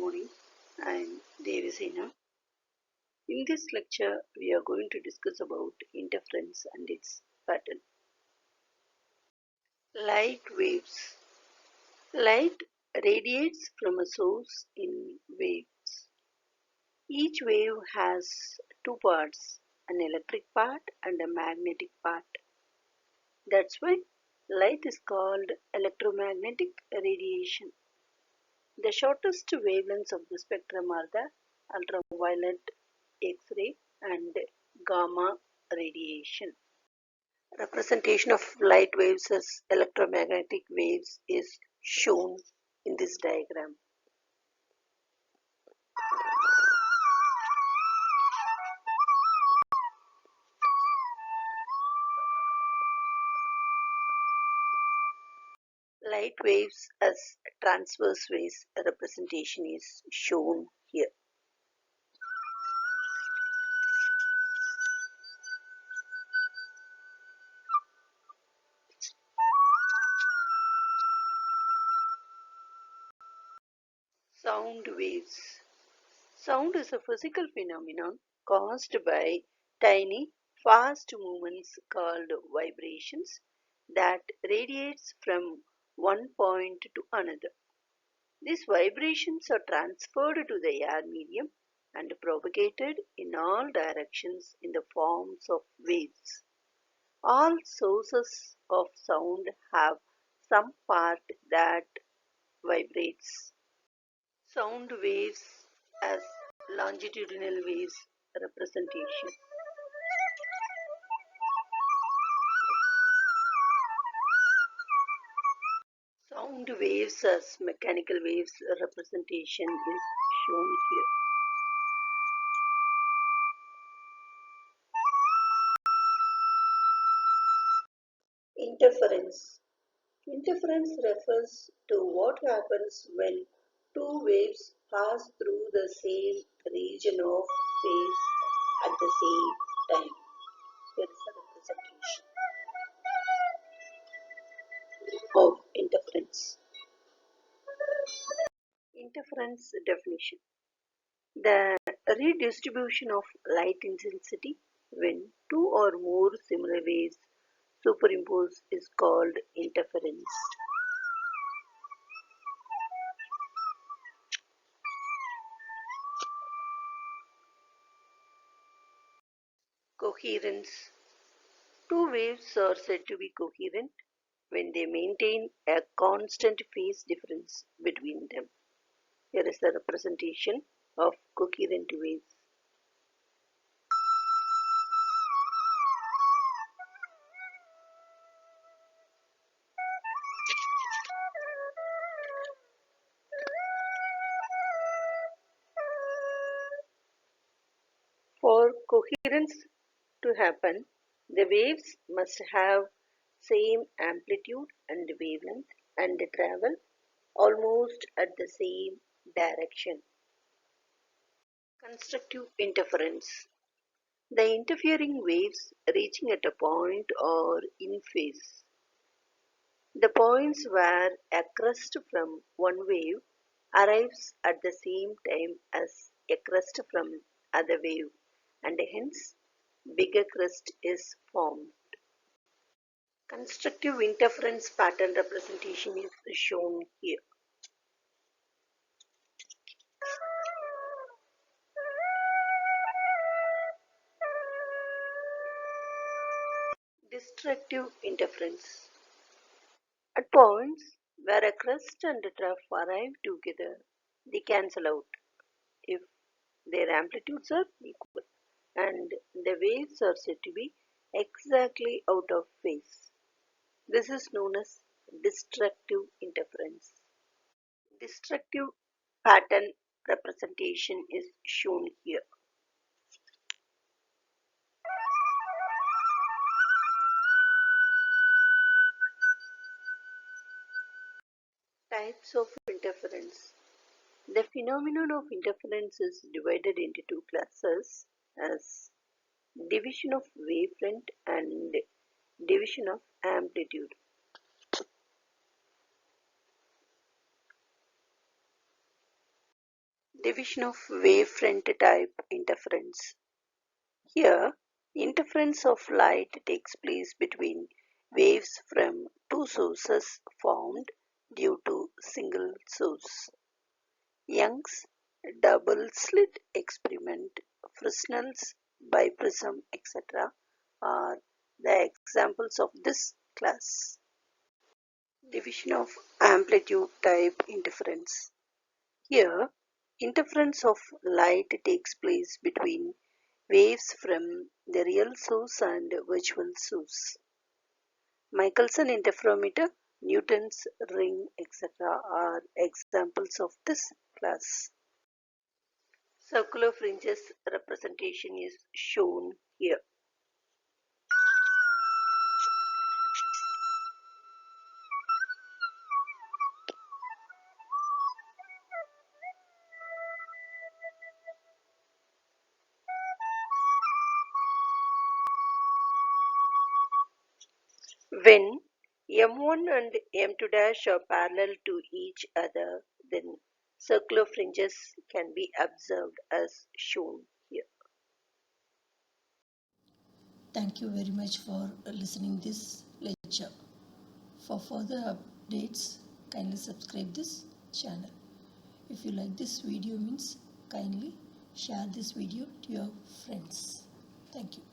morning. I'm Devisena. In this lecture, we are going to discuss about interference and its pattern. Light waves. Light radiates from a source in waves. Each wave has two parts, an electric part and a magnetic part. That's why light is called electromagnetic radiation. The shortest wavelengths of the spectrum are the ultraviolet, X-ray and gamma radiation. Representation of light waves as electromagnetic waves is shown in this diagram. Light waves as transverse waves representation is shown here. Sound waves. Sound is a physical phenomenon caused by tiny, fast movements called vibrations that radiates from one point to another. These vibrations are transferred to the air medium and propagated in all directions in the forms of waves. All sources of sound have some part that vibrates. Sound waves as longitudinal waves representation. Sound waves as mechanical waves representation is shown here. Interference. Interference refers to what happens when two waves pass through the same region of space at the same time. Here is a representation of interference. Interference definition. The redistribution of light intensity when two or more similar waves superimpose is called interference. Coherence. Two waves are said to be coherent when they maintain a constant phase difference between them. Here is the representation of coherent waves. For coherence to happen, the waves must have same amplitude and wavelength and travel almost at the same direction. Constructive interference. The interfering waves reaching at a point or in phase. The points where a crest from one wave arrives at the same time as a crest from other wave, and hence bigger crest is formed. Constructive interference pattern representation is shown here. Destructive interference. At points where a crest and a trough arrive together, they cancel out if their amplitudes are equal and the waves are said to be exactly out of phase. This is known as destructive interference. Destructive pattern representation is shown here. Types of interference. The phenomenon of interference is divided into two classes as division of wavefront and division of amplitude. Division of wavefront type interference. Here, interference of light takes place between waves from two sources formed due to single source. Young's double-slit experiment, Fresnel's biprism, etc. are the examples of this class. Division of amplitude type interference. Here, interference of light takes place between waves from the real source and virtual source. Michelson interferometer, Newton's ring, etc. are examples of this class. Circular fringes representation is shown here. When M1 and M2 dash are parallel to each other, then circular fringes can be observed as shown here. Thank you very much for listening this lecture. For further updates, kindly subscribe this channel. If you like this video means kindly share this video to your friends. Thank you.